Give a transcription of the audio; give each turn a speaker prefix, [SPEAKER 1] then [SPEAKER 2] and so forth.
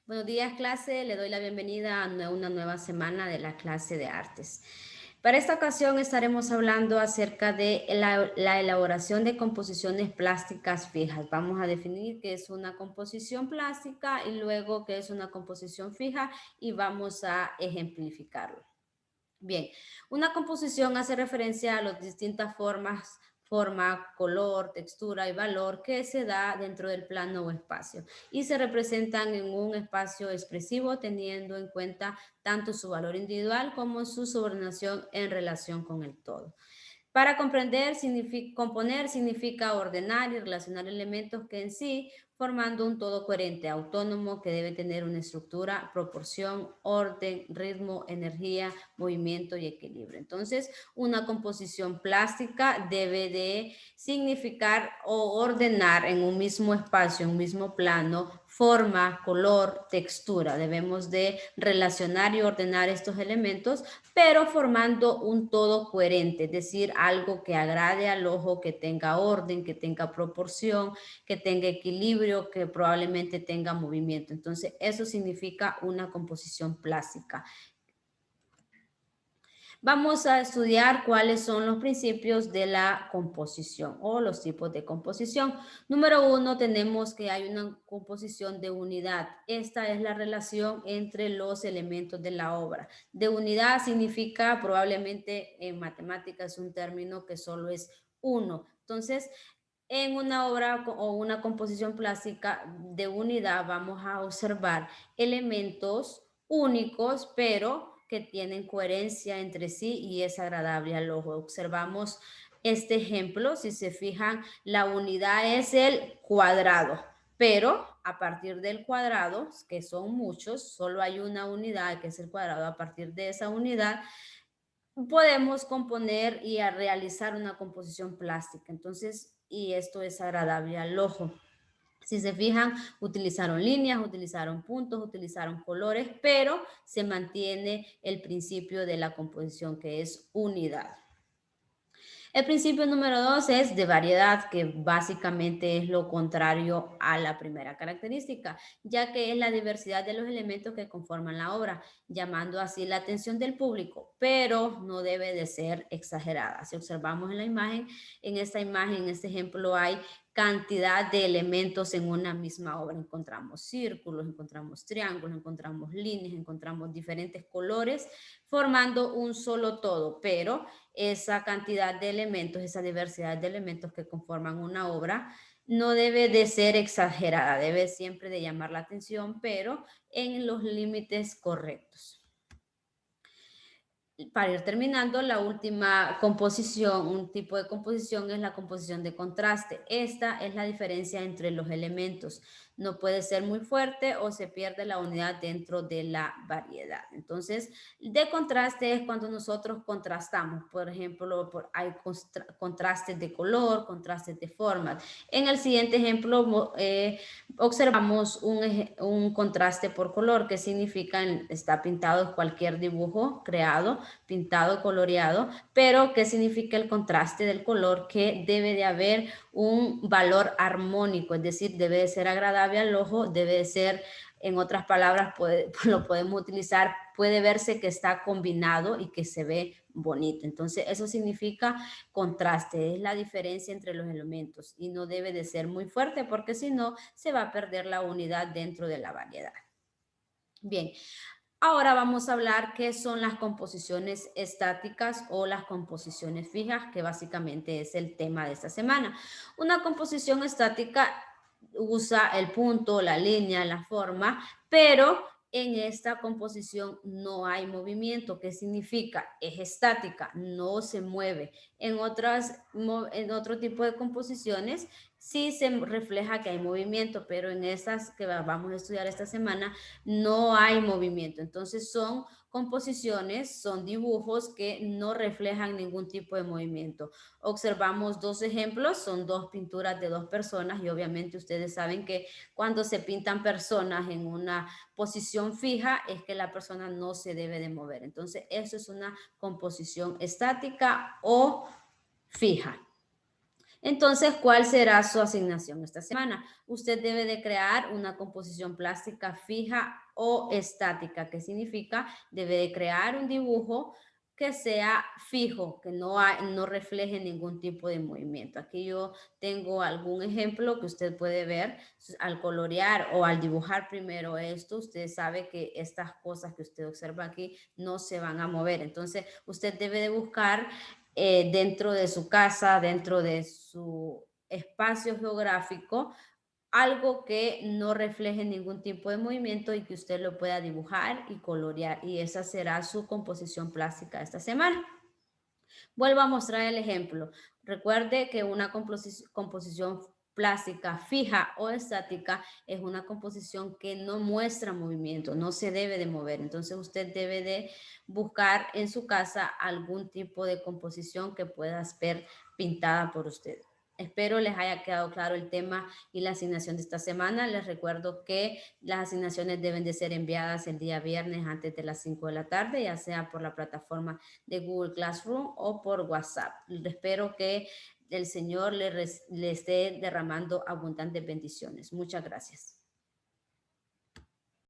[SPEAKER 1] Buenos días, clase. Le doy la bienvenida a una nueva semana de la clase de artes. Para esta ocasión estaremos hablando acerca de la elaboración de composiciones plásticas fijas. Vamos a definir qué es una composición plástica y luego qué es una composición fija y vamos a ejemplificarlo. Bien, una composición hace referencia a las distintas forma, color, textura y valor que se da dentro del plano o espacio y se representan en un espacio expresivo teniendo en cuenta tanto su valor individual como su subordinación en relación con el todo. Para comprender, componer significa ordenar y relacionar elementos que en sí formando un todo coherente, autónomo, que debe tener una estructura, proporción, orden, ritmo, energía, movimiento y equilibrio. Entonces, una composición plástica debe de significar o ordenar en un mismo espacio, en un mismo plano, forma, color, textura. Debemos de relacionar y ordenar estos elementos, pero formando un todo coherente, es decir, algo que agrade al ojo, que tenga orden, que tenga proporción, que tenga equilibrio, que probablemente tenga movimiento. Entonces, eso significa una composición plástica. Vamos a estudiar cuáles son los principios de la composición o los tipos de composición. Número uno, tenemos que hay una composición de unidad. Esta es la relación entre los elementos de la obra. De unidad significa probablemente en matemáticas un término que solo es uno. Entonces, en una obra o una composición plástica de unidad vamos a observar elementos únicos, pero que tienen coherencia entre sí y es agradable al ojo. Observamos este ejemplo, si se fijan, la unidad es el cuadrado, pero a partir del cuadrado, que son muchos, solo hay una unidad que es el cuadrado. A partir de esa unidad podemos componer y a realizar una composición plástica. Entonces, y esto es agradable al ojo. Si se fijan, utilizaron líneas, utilizaron puntos, utilizaron colores, pero se mantiene el principio de la composición que es unidad. El principio número dos es de variedad, que básicamente es lo contrario a la primera característica, ya que es la diversidad de los elementos que conforman la obra, llamando así la atención del público, pero no debe de ser exagerada. Si observamos en la imagen, en esta imagen, en este ejemplo, hay cantidad de elementos en una misma obra. Encontramos círculos, encontramos triángulos, encontramos líneas, encontramos diferentes colores formando un solo todo, pero esa cantidad de elementos, esa diversidad de elementos que conforman una obra, no debe de ser exagerada, debe siempre de llamar la atención, pero en los límites correctos. Para ir terminando, la última composición, un tipo de composición es la composición de contraste. Esta es la diferencia entre los elementos. No puede ser muy fuerte o se pierde la unidad dentro de la variedad. Entonces, de contraste es cuando nosotros contrastamos. Por ejemplo, hay contrastes de color, contrastes de formas. En el siguiente ejemplo, observamos un contraste por color, que significa está pintado cualquier dibujo creado, pintado, coloreado, pero ¿qué significa el contraste del color? Que debe de haber un valor armónico, es decir, debe de ser agradable al ojo, debe de ser, en otras palabras, lo podemos utilizar, puede verse que está combinado y que se ve bonito. Entonces, eso significa contraste, es la diferencia entre los elementos y no debe de ser muy fuerte porque si no, se va a perder la unidad dentro de la variedad. Bien, ahora vamos a hablar qué son las composiciones estáticas o las composiciones fijas, que básicamente es el tema de esta semana. Una composición estática usa el punto, la línea, la forma, pero en esta composición no hay movimiento. ¿Qué significa? Es estática, no se mueve. En otro tipo de composiciones sí se refleja que hay movimiento, pero en estas que vamos a estudiar esta semana no hay movimiento. Entonces son composiciones, son dibujos que no reflejan ningún tipo de movimiento. Observamos dos ejemplos, son dos pinturas de dos personas y obviamente ustedes saben que cuando se pintan personas en una posición fija es que la persona no se debe de mover. Entonces eso es una composición estática o fija. Entonces, ¿cuál será su asignación esta semana? Usted debe de crear una composición plástica fija o estática. ¿Qué significa? Debe de crear un dibujo que sea fijo, que no refleje ningún tipo de movimiento. Aquí yo tengo algún ejemplo que usted puede ver al colorear o al dibujar primero esto. Usted sabe que estas cosas que usted observa aquí no se van a mover. Entonces, usted debe de buscar dentro de su casa, dentro de su espacio geográfico, algo que no refleje ningún tipo de movimiento y que usted lo pueda dibujar y colorear. Y esa será su composición plástica esta semana. Vuelvo a mostrar el ejemplo. Recuerde que una composición plástica fija o estática es una composición que no muestra movimiento, no se debe de mover. Entonces usted debe de buscar en su casa algún tipo de composición que pueda ser pintada por usted. Espero les haya quedado claro el tema y la asignación de esta semana. Les recuerdo que las asignaciones deben de ser enviadas el día viernes antes de las 5 de la tarde, ya sea por la plataforma de Google Classroom o por WhatsApp. Espero que el Señor le esté derramando abundantes bendiciones. Muchas gracias.